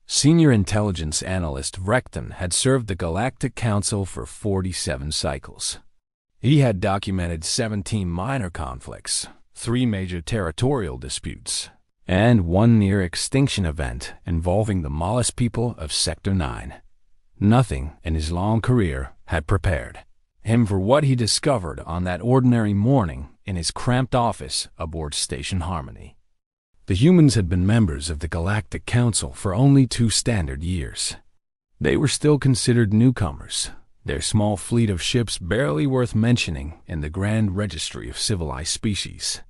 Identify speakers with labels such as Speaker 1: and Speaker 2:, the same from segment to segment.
Speaker 1: Senior intelligence analyst Rekton had served the Galactic Council for 47 cycles. He had documented 17 minor conflicts, 3 major territorial disputes, and 1 near-extinction event involving the Mollusk people of Sector 9. Nothing in his long career had prepared him for what he discovered on that ordinary morning in his cramped office aboard Station Harmony. The humans had been members of the Galactic Council for only 2 standard years. They were still considered newcomers, their small fleet of ships barely worth mentioning in the grand registry of civilized species.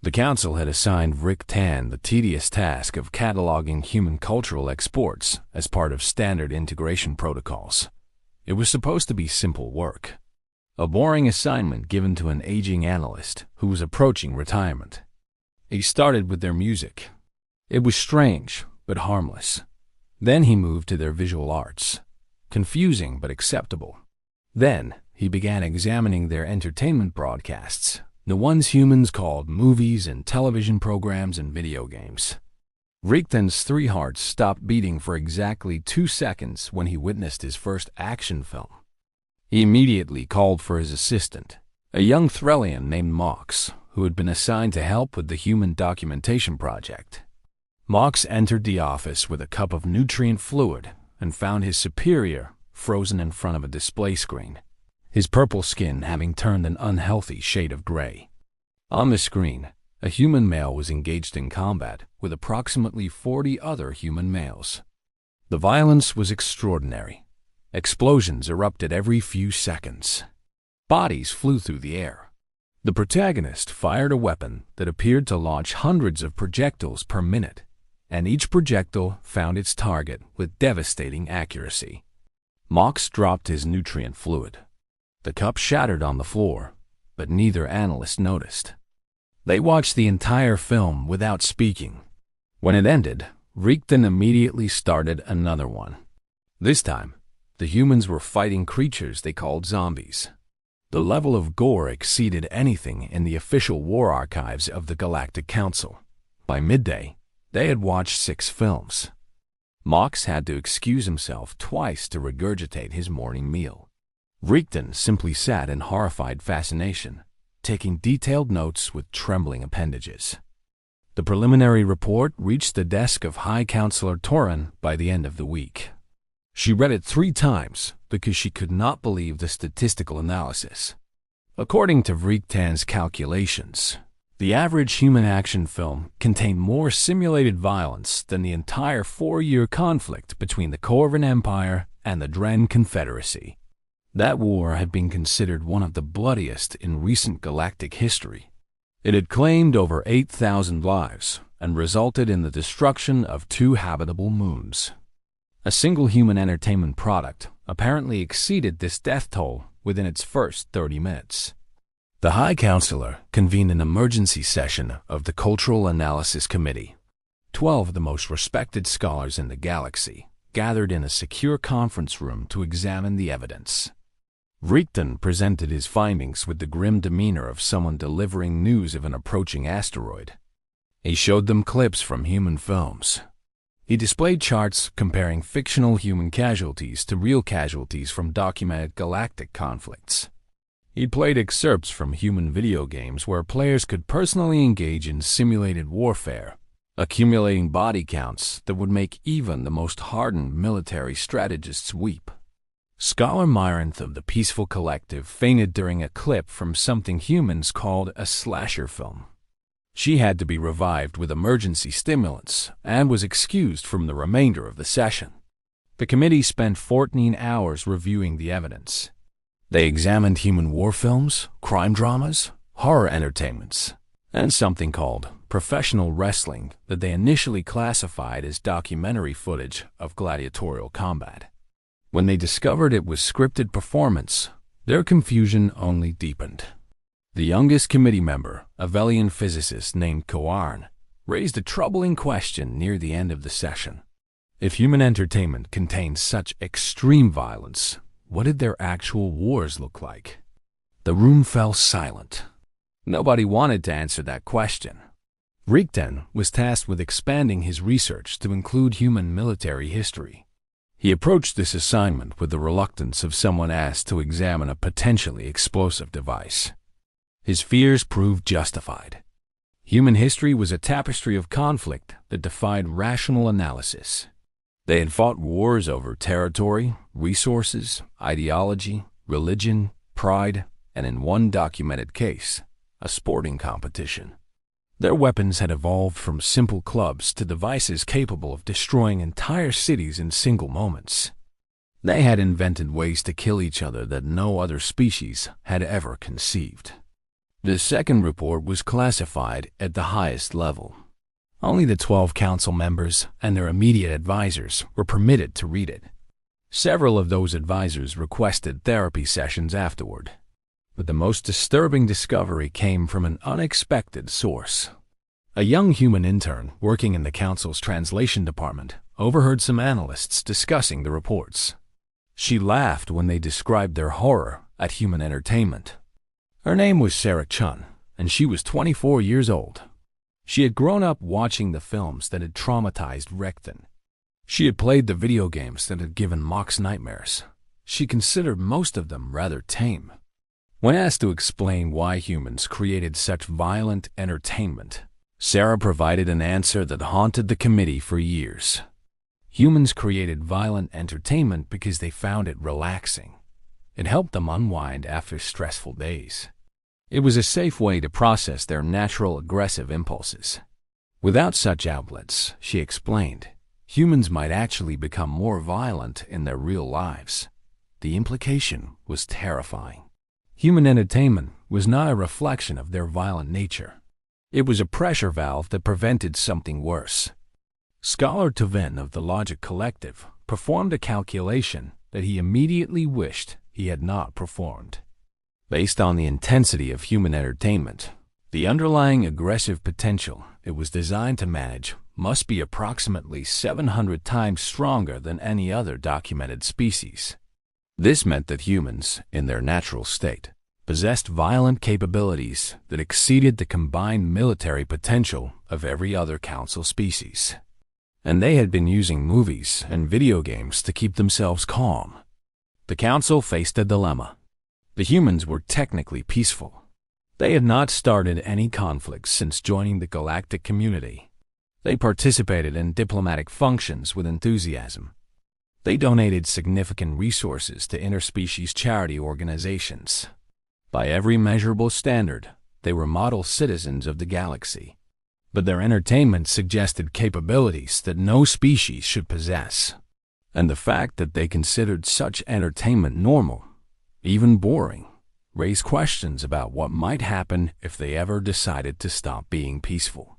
Speaker 1: The Council had assigned Rick Tan the tedious task of cataloging human cultural exports as part of standard integration protocols. It was supposed to be simple work, a boring assignment given to an aging analyst who was approaching retirement. He started with their music. It was strange, but harmless. Then he moved to their visual arts, confusing but acceptable. Then he began examining their entertainment broadcasts, the ones humans called movies and television programs and video games. Rekton's 3 hearts stopped beating for exactly 2 seconds when he witnessed his first action film. He immediately called for his assistant, a young Threllian named Mox, who had been assigned to help with the human documentation project. Mox entered the office with a cup of nutrient fluid and found his superior frozen in front of a display screen, his purple skin having turned an unhealthy shade of gray. On the screen, a human male was engaged in combat with approximately 40 other human males. The violence was extraordinary. Explosions erupted every few seconds. Bodies flew through the air. The protagonist fired a weapon that appeared to launch hundreds of projectiles per minute, and each projectile found its target with devastating accuracy. Mox dropped his nutrient fluid. The cup shattered on the floor, but neither analyst noticed. They watched the entire film without speaking. When it ended, Rekton immediately started another one. This time, the humans were fighting creatures they called zombies. The level of gore exceeded anything in the official war archives of the Galactic Council. By midday, they had watched 6 films. Mox had to excuse himself twice to regurgitate his morning meal. Rekton simply sat in horrified fascination, taking detailed notes with trembling appendages. The preliminary report reached the desk of High Counselor Torin by the end of the week. She read it 3 times because she could not believe the statistical analysis. According to Rektan's calculations, the average human action film contained more simulated violence than the entire 4-year conflict between the Corvan Empire and the Dren Confederacy. That war had been considered one of the bloodiest in recent galactic history. It had claimed over 8,000 lives and resulted in the destruction of 2 habitable moons. A single human entertainment product apparently exceeded this death toll within its first 30 minutes. The High Counselor convened an emergency session of the Cultural Analysis Committee. 12 of the most respected scholars in the galaxy gathered in a secure conference room to examine the evidence. Rekton presented his findings with the grim demeanor of someone delivering news of an approaching asteroid. He showed them clips from human films. He displayed charts comparing fictional human casualties to real casualties from documented galactic conflicts. He played excerpts from human video games where players could personally engage in simulated warfare, accumulating body counts that would make even the most hardened military strategists weep. Scholar Myrinth of the Peaceful Collective fainted during a clip from something humans called a slasher film. She had to be revived with emergency stimulants and was excused from the remainder of the session. The committee spent 14 hours reviewing the evidence. They examined human war films, crime dramas, horror entertainments, and something called professional wrestling that they initially classified as documentary footage of gladiatorial combat. When they discovered it was scripted performance, their confusion only deepened. The youngest committee member, a Velian physicist named Koarn, raised a troubling question near the end of the session. If human entertainment contained such extreme violence, what did their actual wars look like? The room fell silent. Nobody wanted to answer that question. Rigden was tasked with expanding his research to include human military history. He approached this assignment with the reluctance of someone asked to examine a potentially explosive device. His fears proved justified. Human history was a tapestry of conflict that defied rational analysis. They had fought wars over territory, resources, ideology, religion, pride, and in one documented case, a sporting competition. Their weapons had evolved from simple clubs to devices capable of destroying entire cities in single moments. They had invented ways to kill each other that no other species had ever conceived. The second report was classified at the highest level. Only the 12 council members and their immediate advisors were permitted to read it. Several of those advisors requested therapy sessions afterward. But the most disturbing discovery came from an unexpected source. A young human intern working in the council's translation department overheard some analysts discussing the reports. She laughed when they described their horror at human entertainment. Her name was Sarah Chun, and she was 24 years old. She had grown up watching the films that had traumatized Rekton. She had played the video games that had given Mox nightmares. She considered most of them rather tame. When asked to explain why humans created such violent entertainment, Sarah provided an answer that haunted the committee for years. Humans created violent entertainment because they found it relaxing. It helped them unwind after stressful days. It was a safe way to process their natural aggressive impulses. Without such outlets, she explained, humans might actually become more violent in their real lives. The implication was terrifying. Human entertainment was not a reflection of their violent nature. It was a pressure valve that prevented something worse. Scholar Tevin of the Logic Collective performed a calculation that he immediately wished he had not performed. Based on the intensity of human entertainment, the underlying aggressive potential it was designed to manage must be approximately 700 times stronger than any other documented species. This meant that humans, in their natural state, possessed violent capabilities that exceeded the combined military potential of every other council species. And they had been using movies and video games to keep themselves calm. The council faced a dilemma. The humans were technically peaceful. They had not started any conflicts since joining the galactic community. They participated in diplomatic functions with enthusiasm. They donated significant resources to interspecies charity organizations. By every measurable standard, they were model citizens of the galaxy. But their entertainment suggested capabilities that no species should possess. And the fact that they considered such entertainment normal, even boring, raised questions about what might happen if they ever decided to stop being peaceful.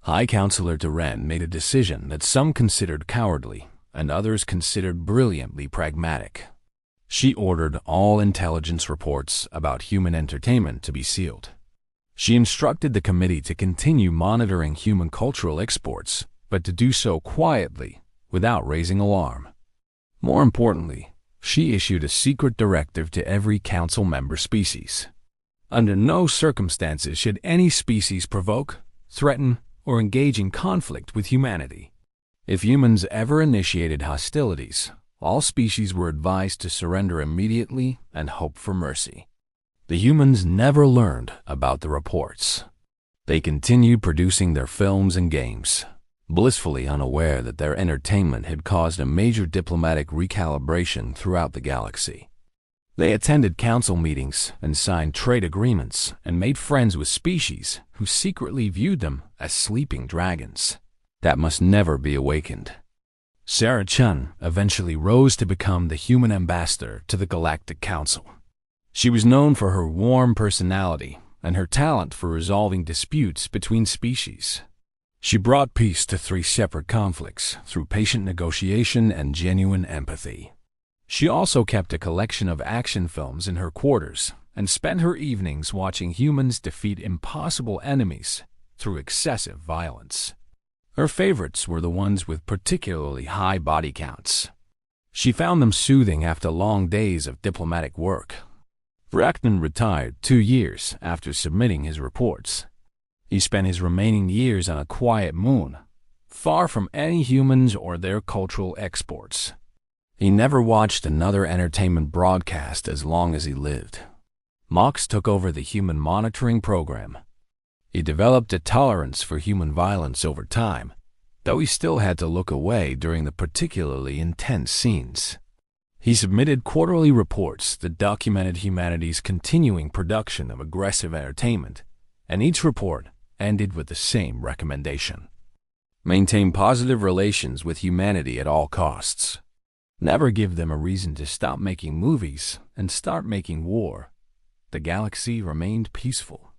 Speaker 1: High Counselor Duran made a decision that some considered cowardly and others considered brilliantly pragmatic. She ordered all intelligence reports about human entertainment to be sealed. She instructed the committee to continue monitoring human cultural exports, but to do so quietly, without raising alarm. More importantly, she issued a secret directive to every council member species. Under no circumstances should any species provoke, threaten, or engage in conflict with humanity. If humans ever initiated hostilities, all species were advised to surrender immediately and hope for mercy. The humans never learned about the reports. They continued producing their films and games, blissfully unaware that their entertainment had caused a major diplomatic recalibration throughout the galaxy. They attended council meetings and signed trade agreements and made friends with species who secretly viewed them as sleeping dragons that must never be awakened. Sarah Chun eventually rose to become the human ambassador to the Galactic Council. She was known for her warm personality and her talent for resolving disputes between species. She brought peace to 3 separate conflicts through patient negotiation and genuine empathy. She also kept a collection of action films in her quarters and spent her evenings watching humans defeat impossible enemies through excessive violence. Her favorites were the ones with particularly high body counts. She found them soothing after long days of diplomatic work. Vrakton retired 2 years after submitting his reports. He spent his remaining years on a quiet moon, far from any humans or their cultural exports. He never watched another entertainment broadcast as long as he lived. Mox took over the human monitoring program. He developed a tolerance for human violence over time, though he still had to look away during the particularly intense scenes. He submitted quarterly reports that documented humanity's continuing production of aggressive entertainment, and each report ended with the same recommendation: maintain positive relations with humanity at all costs. Never give them a reason to stop making movies and start making war. The galaxy remained peaceful.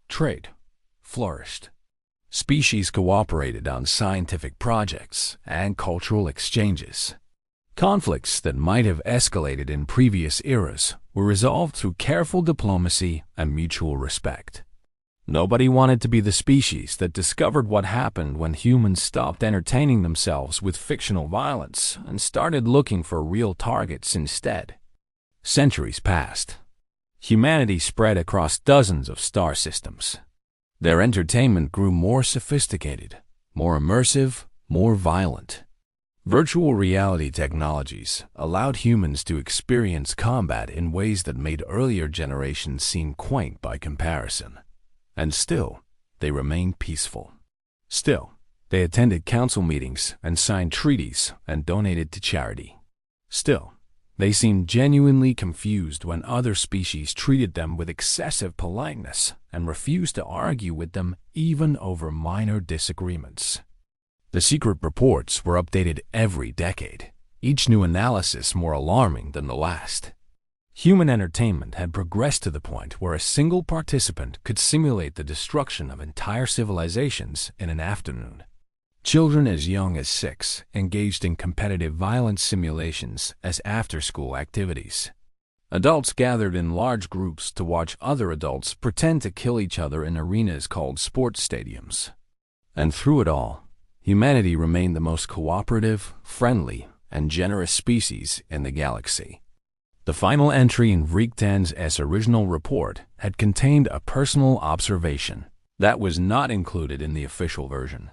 Speaker 1: Trade flourished. Species cooperated on scientific projects and cultural exchanges. Conflicts that might have escalated in previous eras were resolved through careful diplomacy and mutual respect. Nobody wanted to be the species that discovered what happened when humans stopped entertaining themselves with fictional violence and started looking for real targets instead. Centuries passed. Humanity spread across dozens of star systems. Their entertainment grew more sophisticated, more immersive, more violent. Virtual reality technologies allowed humans to experience combat in ways that made earlier generations seem quaint by comparison. And still, they remained peaceful. Still, they attended council meetings and signed treaties and donated to charity. Still, they seemed genuinely confused when other species treated them with excessive politeness and refused to argue with them even over minor disagreements. The secret reports were updated every decade, each new analysis more alarming than the last. Human entertainment had progressed to the point where a single participant could simulate the destruction of entire civilizations in an afternoon. Children as young as 6 engaged in competitive violence simulations as after-school activities. Adults gathered in large groups to watch other adults pretend to kill each other in arenas called sports stadiums. And through it all, humanity remained the most cooperative, friendly, and generous species in the galaxy. The final entry in Vriegtan's original report had contained a personal observation that was not included in the official version.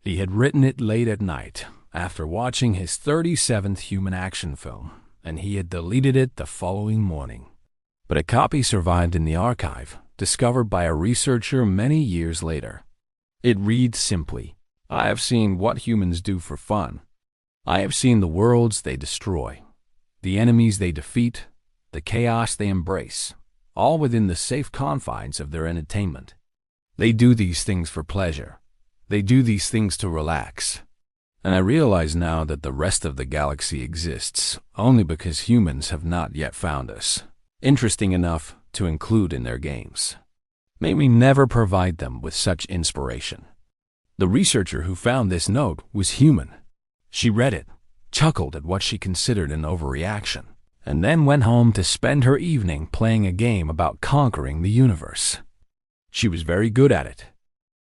Speaker 1: He had written it late at night after watching his 37th human action film, and he had deleted it the following morning. But a copy survived in the archive, discovered by a researcher many years later. It reads simply, "I have seen what humans do for fun. I have seen the worlds they destroy, the enemies they defeat, the chaos they embrace, all within the safe confines of their entertainment. They do these things for pleasure. They do these things to relax. And I realize now that the rest of the galaxy exists only because humans have not yet found us interesting enough to include in their games. May we never provide them with such inspiration." The researcher who found this note was human. She read it, chuckled at what she considered an overreaction, and then went home to spend her evening playing a game about conquering the universe. She was very good at it.